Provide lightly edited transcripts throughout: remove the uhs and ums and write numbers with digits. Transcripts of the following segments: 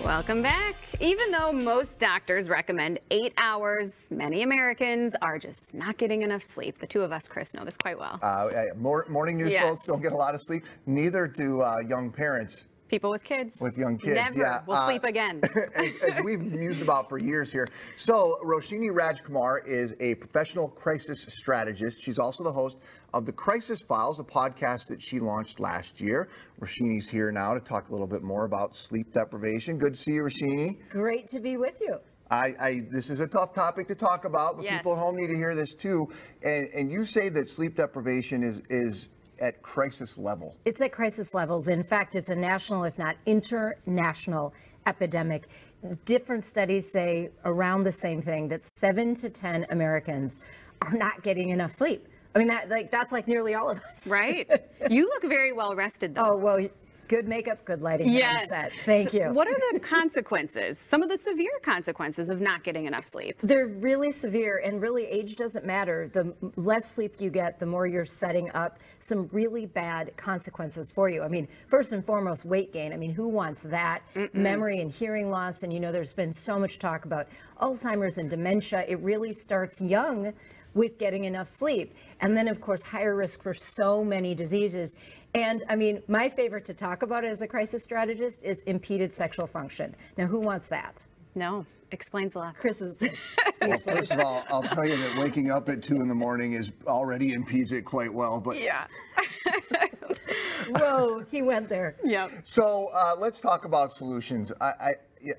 Welcome back. Even though most doctors recommend 8 hours, many Americans are just not getting enough sleep. The two of us, Chris, know this quite well. Morning news folks don't get a lot of sleep. Neither do young parents. People with kids. With young kids, Never will sleep again. as we've mused about for years here. So Roshini Rajkumar is a professional crisis strategist. She's also the host of The Crisis Files, a podcast that she launched last year. Roshini's here now to talk a little bit more about sleep deprivation. Good to see you, Roshini. Great to be with you. This is a tough topic to talk about, but people at home need to hear this too. And you say that sleep deprivation is at crisis level. It's at crisis levels. In fact, it's a national, if not international, epidemic. Different studies say around the same thing, that 7 to 10 Americans are not getting enough sleep. I mean, that's like nearly all of us. Right. You look very well rested, though. Oh, well, good makeup, good lighting on set. Thank you. What are the consequences, some of the severe consequences of not getting enough sleep? They're really severe, and really age doesn't matter. The less sleep you get, the more you're setting up some really bad consequences for you. I mean, first and foremost, weight gain. I mean, who wants that? Memory and hearing loss. And, you know, there's been so much talk about Alzheimer's and dementia. It really starts young with getting enough sleep. And then, of course, higher risk for so many diseases. And I mean, my favorite to talk about as a crisis strategist is impeded sexual function. Now, who wants that? No, explains a lot. Chris is well, first of all, I'll tell you that waking up at 2 in the morning is already impedes it quite well. But yeah. Whoa, he went there. Yep. So let's talk about solutions.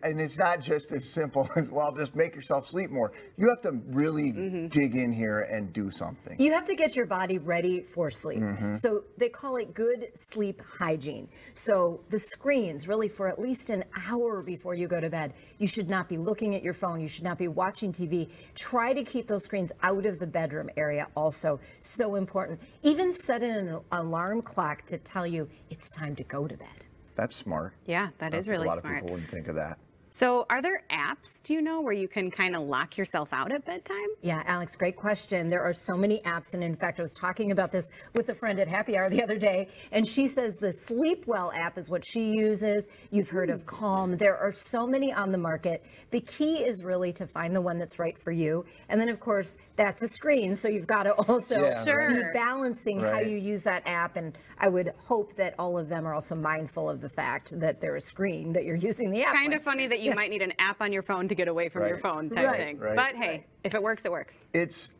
And it's not just as simple as, well, just make yourself sleep more. You have to really dig in here and do something. You have to get your body ready for sleep. So they call it good sleep hygiene. So the screens, really for at least an hour before you go to bed, you should not be looking at your phone. You should not be watching TV. Try to keep those screens out of the bedroom area also. So important. Even set an alarm clock to tell you it's time to go to bed. That's smart. Yeah, that is really smart. A lot of people wouldn't think of that. So are there apps, do you know, where you can kind of lock yourself out at bedtime? Yeah, Alex, great question. There are so many apps. And in fact, I was talking about this with a friend at Happy Hour the other day, and she says the Sleep Well app is what she uses. You've heard of Calm. There are so many on the market. The key is really to find the one that's right for you. And then, of course, that's a screen. So you've got to also be balancing how you use that app. And I would hope that all of them are also mindful of the fact that they're a screen that you're using the app. Kind of funny that you might need an app on your phone to get away from your phone type thing. But hey, if it works, it works. It's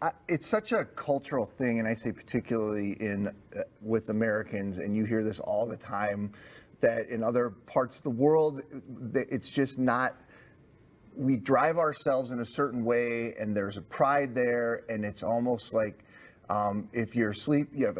such a cultural thing, and I say particularly with Americans, and you hear this all the time, that in other parts of the world, it's just not. We drive ourselves in a certain way, and there's a pride there, and it's almost like if you're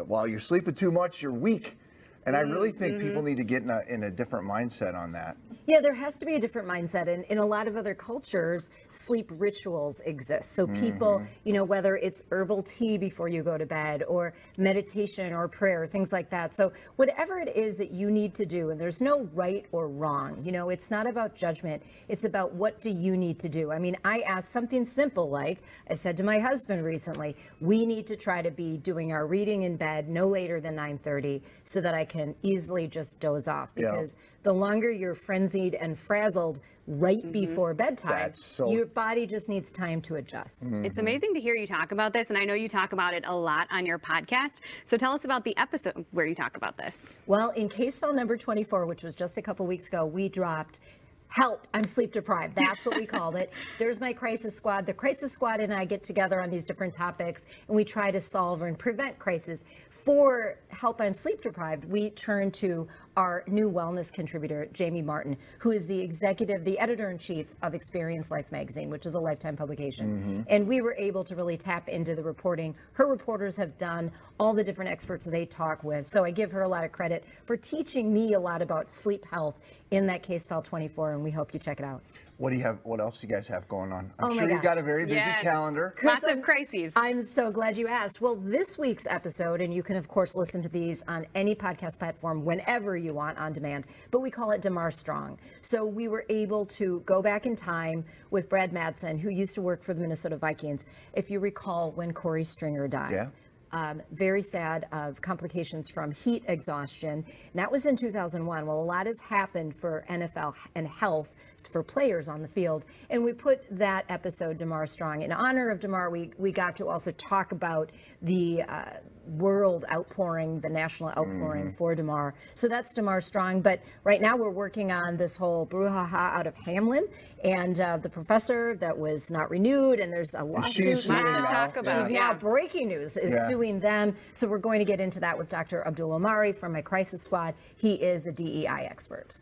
while you're sleeping too much, you're weak. And I really think people need to get in a different mindset on that. Yeah, there has to be a different mindset. And in a lot of other cultures, sleep rituals exist. So people, you know, whether it's herbal tea before you go to bed or meditation or prayer, things like that. So whatever it is that you need to do, and there's no right or wrong, you know, it's not about judgment. It's about what do you need to do. I mean, I asked something simple like, I said to my husband recently, we need to try to be doing our reading in bed no later than 9:30 so that I can easily just doze off, because the longer you're frenzied and frazzled right before bedtime, your body just needs time to adjust. It's amazing to hear you talk about this, and I know you talk about it a lot on your podcast. So tell us about the episode where you talk about this. Well, in case file number 24, which was just a couple weeks ago, we dropped help, I'm sleep deprived. That's what we called it. There's my crisis squad. The crisis squad and I get together on these different topics, and we try to solve and prevent crisis. For help, I'm sleep deprived, we turn to our new wellness contributor, Jamie Martin, who is the editor-in-chief of Experience Life magazine, which is a lifetime publication. And we were able to really tap into the reporting. Her reporters have done all the different experts they talk with. So I give her a lot of credit for teaching me a lot about sleep health in that case file 24, and we hope you check it out. What do you have? What else do you guys have going on? I'm sure you've got a very busy calendar. Lots of crises. I'm so glad you asked. Well, this week's episode, and you can of course listen to these on any podcast platform whenever you want on demand, but we call it Damar Strong. So we were able to go back in time with Brad Madsen, who used to work for the Minnesota Vikings. If you recall when Corey Stringer died. Very sad, of complications from heat exhaustion. And that was in 2001. Well, a lot has happened for NFL and health for players on the field. And we put that episode, Damar Strong. In honor of Damar, we got to also talk about the world outpouring, the national outpouring for Damar. So that's Damar Strong. But right now we're working on this whole brouhaha out of Hamlin and the professor that was not renewed. And there's a lawsuit She's now. Lots to talk about. She's now breaking news is suing them. So we're going to get into that with Dr. Abdul Omari from my crisis squad. He is a DEI expert.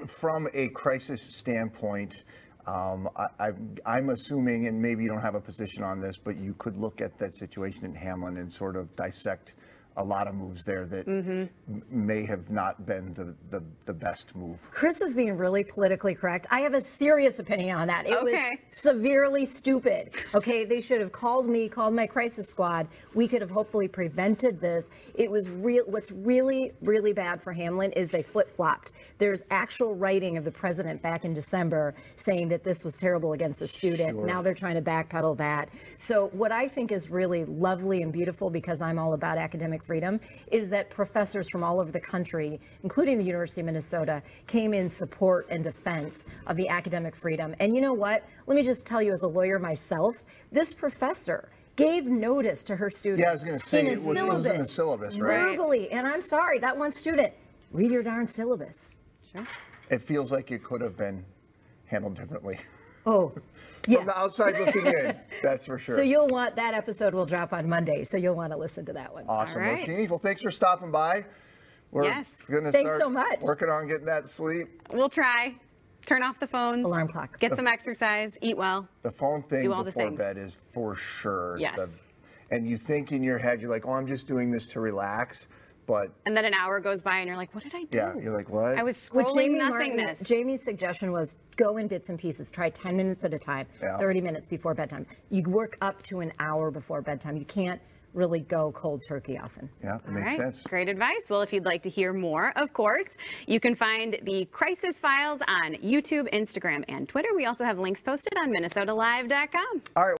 From a crisis standpoint, I'm assuming, and maybe you don't have a position on this, but you could look at that situation in Hamlin and sort of dissect a lot of moves there that may have not been the best move. Chris is being really politically correct. I have a serious opinion on that. It was severely stupid. Okay, they should have called me, called my crisis squad. We could have hopefully prevented this. It was real. What's really, really bad for Hamlin is they flip-flopped. There's actual writing of the president back in December saying that this was terrible against the student. Sure. Now they're trying to backpedal that. So what I think is really lovely and beautiful, because I'm all about academic freedom, is that professors from all over the country, including the University of Minnesota, came in support and defense of the academic freedom. And you know what? Let me just tell you, as a lawyer myself, this professor gave notice to her student. Yeah, I was going to say, it was in the syllabus, right? Verbally. And I'm sorry, that one student, read your darn syllabus. Sure. It feels like it could have been handled differently. Oh, yeah. From the outside looking in, that's for sure. So you'll want, that episode will drop on Monday, so you'll want to listen to that one. Awesome. All right. Roshini, well, thanks for stopping by. We're going to Thanks start so much. working on getting that sleep. We'll try. Turn off the phones. Alarm clock. Get some exercise. Eat well. The phone thing Do all the before things. bed is for sure. Yes. And you think in your head, you're like, oh, I'm just doing this to relax. But And then an hour goes by and you're like, what did I do? yeah, you're like, what? I was With scrolling Jamie nothingness. Martin, Jamie's suggestion was go in bits and pieces. Try 10 minutes at a time, Yeah. 30 minutes before bedtime. You work up to an hour before bedtime. You can't really go cold turkey often. Yeah, that All makes right. sense. Great advice. Well, if you'd like to hear more, of course, you can find the Crisis Files on YouTube, Instagram, and Twitter. We also have links posted on MinnesotaLive.com. All right.